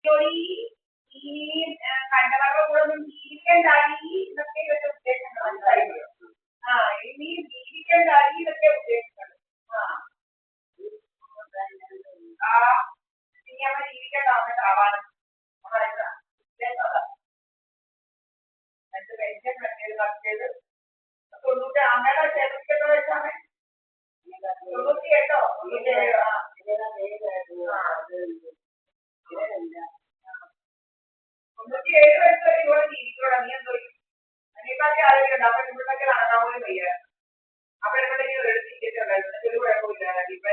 ഈ കണ്ടവരുടെ കൂടെ ഒന്നും ജീവിക്കണ്ടായി എന്നൊക്കെ ഇവരുടെ ഉദ്ദേശങ്ങൾ മനസ്സിലായില്ലോ. ആ ഇനി ജീവിക്കണ്ടായി എന്നൊക്കെ ഉദ്ദേശിക്കുന്നത്. ആ ഇനി അവൻ ജീവിക്കണ്ടാവുന്ന ആവാണ് എന്നിട്ട് പെൻഷൻ മറ്റേത് 90 അമ്മയുടെ ചേർത്തിട്ട് വെച്ചാണ് 98 97 വയസ്സ് വരെ ഇവിടെ ജീവിക്കോളാം. നീ എന്തോ അതിനെക്കാട്ടി ആരോഗ്യമുണ്ട്. അപ്പൊ ഇവിടൊക്കെ നടക്കാൻ പോലും വയ്യ. അപ്പൊ എവിടെയെങ്കിലും ഒരു ടിക്കറ്റ് ഉണ്ടായിരുന്നു. ഒരു കുഴപ്പമില്ല. ഇപ്പൊ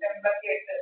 എൺപത്തിയെട്ട്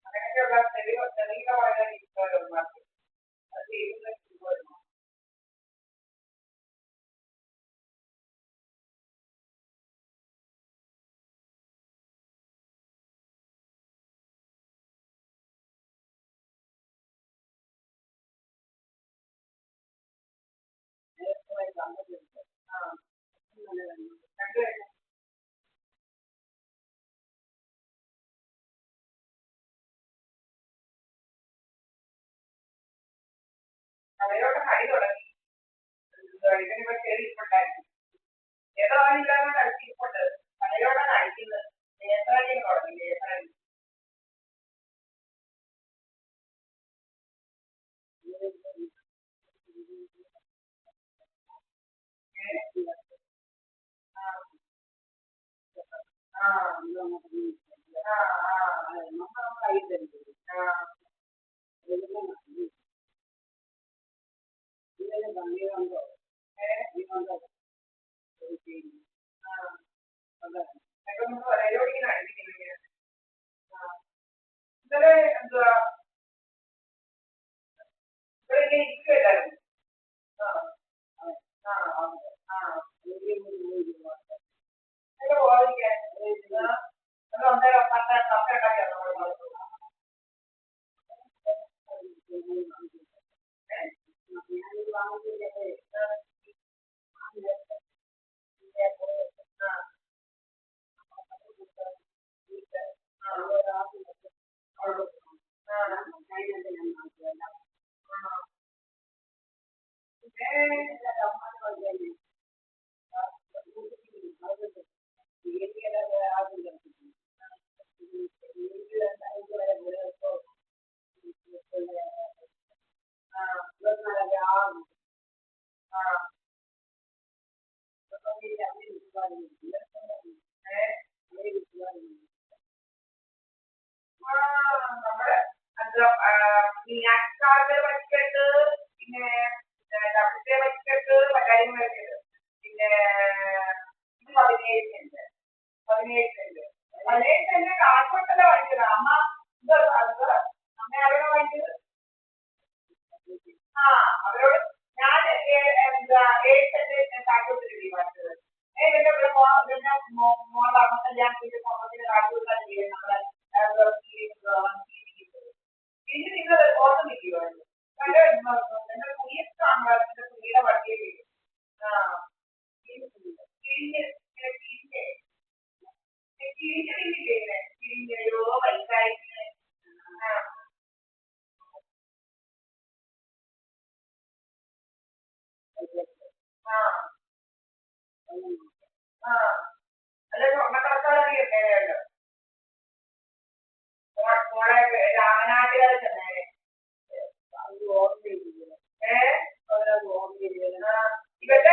അങ്ങനെയൊക്കെയുള്ള ചെറിയ വളരെ ഇഷ്ടമല്ല അത് അവരോട് ഹരി തുടങ്ങി ഇതിനെ ശരിപ്പുണ്ടായിരുന്നു ഏതോ ആളില്ലാതെ കളിച്ചിട്ടുണ്ട് അവരോടാണ് അടിക്കുന്നത് നേത്രാലയം തുടങ്ങി നേത്രാലയം ഇന്നലെ എന്തുവാ ഇവിടെ ഇങ്ങനെ ഇരിക്കുവല്ലായിരുന്നു. പോവാതിരിക്കാൻ കപ്പ ഉണ്ടാക്കിയാണ് നമ്മൾ നമ്മുടെ മീനാക്ഷിക്കാരുടെ പറ്റിയിട്ട് പിന്നെ ഡബിന്റെ പറ്റിയിട്ട് പറ്റാരിയും വരുന്നത് പിന്നെ ഇത് 17 സെന്റ് കാശുകൊണ്ടല്ല വാങ്ങിച്ചത് അമ്മ. ഇത് അമ്മ ആരോടെ വാങ്ങിച്ചത്? അവരോട് ഞാൻ എന്താ 7 സെന്റ് കാശുകൊണ്ടിരിക്കും വാങ്ങിച്ചത്. ഇതിന്റെ മോളുടെ അമ്മ കല്യാണത്തിന്റെ സ്വർണ്ണത്തിന് കാശ് കൊടുക്കാൻ ചെയ്യും നമ്മളെ പിന്നെ നിങ്ങൾ ഓർമ്മ നിൽക്കുമോ? എന്റെ കുഞ്ഞിന്റെ കുഞ്ഞിയുടെ വണ്ടിയെ വീഴും. കിഴിഞ്ഞോ വൈകായിട്ട് അല്ല സ്വർണ്ണക്കടക്കാരല്ലോ മോളെ രാമനാട്ടുകാരെ ചെന്നേരെ ഇവരുടെ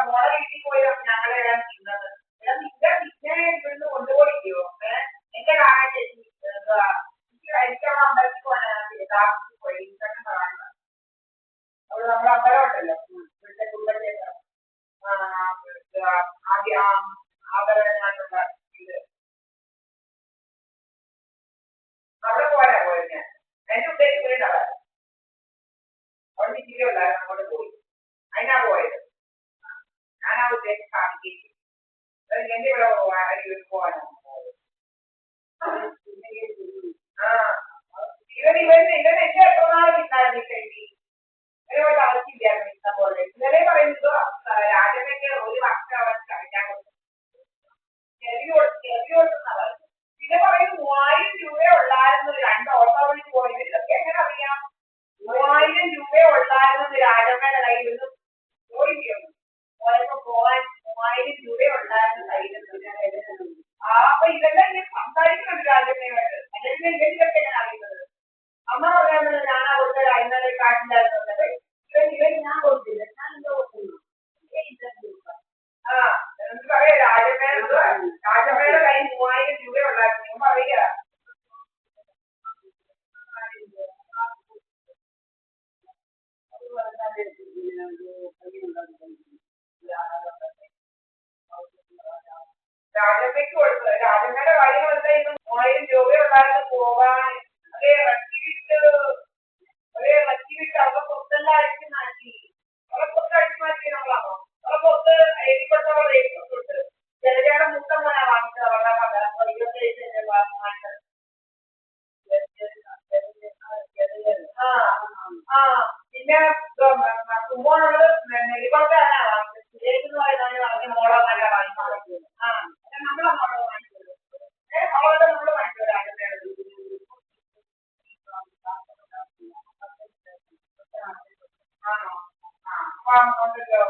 മോളെ വീട്ടിൽ പോയി ഞങ്ങളെല്ലാം തിന്നത്. പിന്നെ ഇവിടുന്ന് കൊണ്ടുപോയിക്കോ. എന്റെ കാണാൻ ചേച്ചി എനിക്കവിടെ അമ്പലത്തിൽ പോകാനാണ് താമസിച്ച് പോയി തന്നെ കാണുന്നത്. അവിടെ നമ്മുടെ അമ്പലം ഉണ്ടല്ലോ ഇവിടുത്തെ കുടുംബക്ഷേത്രം ആദരണമായിട്ടുള്ള ഇത് അവിടെ പോയാ പോയത് ഞാൻ. എന്റെ ഉദ്ദേശം വീടാണ് അവിടെ ഇച്ചിരി ഉണ്ടായിരുന്നു അങ്ങോട്ട് പോയി അതിനാ പോയത്. ഞാൻ ആ ഉദ്ദേശം കാണിക്കുകയും എന്റെ ഇവിടെ പോകാനാണ് പോയത്. ഇവന് എന്റെ എത്ര നാൾ ഇണ്ടായിരുന്നു കഴിഞ്ഞി ഇവരോട് ആവശ്യമില്ലായിരുന്നു ഇഷ്ടം പോലെ. ഇന്നലെ പറയുന്നത് രാജനൊക്കെ ഒരു വർഷം അവൻ കഴിക്കാൻ കൊടുത്തു ചെറിയ കൊടുക്കുന്നവർ. പിന്നെ പറയുന്നത് 3000 രൂപയെ ഉള്ളായിരുന്നു 2 ഓട്ടോ വിളിച്ച് പോയത്. ഇതൊക്കെ എങ്ങനെ അറിയാം? 3000 രൂപയെ ഉള്ളായിരുന്നു രാജമ്മയുടെ കയ്യിൽ നിന്ന് പോയില്ലയോ പോയപ്പോ പോവാൻ 3000 രൂപയെ ഉണ്ടായിരുന്നു കയ്യിൽ. അപ്പൊ ഇതെല്ലാം ഇങ്ങനെ സംസാരിക്കുന്നുണ്ട് രാജമ്മയോട്. അല്ലെങ്കിൽ ഇതൊക്കെ ഞാൻ അറിയുന്നത് അമ്മ പറയാൻ ഞാനാ കൊടുത്തത് ഇന്നലെ കാട്ടില്ലായിരുന്നത്. ഇവൻ ഞാൻ കൊടുത്തില്ല. ഞാൻ എന്താ കൊടുക്കുന്നു എന്നിട്ട് പറയാ രാജമ്മയുടെ കയ്യിൽ 3000 രൂപ ഉണ്ടായിരുന്നു പറയുക. രാജമ്മയ്ക്ക് കൊടുത്തത് രാജമ്മയുടെ കാര്യം എന്തായിരുന്നു? 3000 രൂപയുണ്ടായിരുന്നു പോകാൻ. ഇറക്കി വിട്ട് അവിടെ പുറത്തെല്ലാം അടിച്ചു മാറ്റി. അവിടെ പുറത്ത് അടിച്ചു മാറ്റി നമ്മളാണോ? അവിടെ പുറത്ത് എഴുതിപ്പെട്ടവർ എഴുതിപ്പെട്ടുണ്ട്. ജലജയുടെ മുട്ട മോനാ വാങ്ങിച്ചത് അവരുടെ 27 വാങ്ങിച്ചത്. പിന്നെ കുമ്പോണുള്ളത് നെല്ലിപ്പുറത്താണ് വാങ്ങിച്ചത്. സുരേഷ് എന്ന് പറയുന്നവന് പറഞ്ഞ മോളോ നല്ല വാങ്ങിച്ചത്. നമ്മളെ മോളോ വാങ്ങിച്ചത്. അവളോട് നമ്മൾ വാങ്ങിച്ചത് രാജമ്മയുടെ ആണോ? ഉണ്ടല്ലോ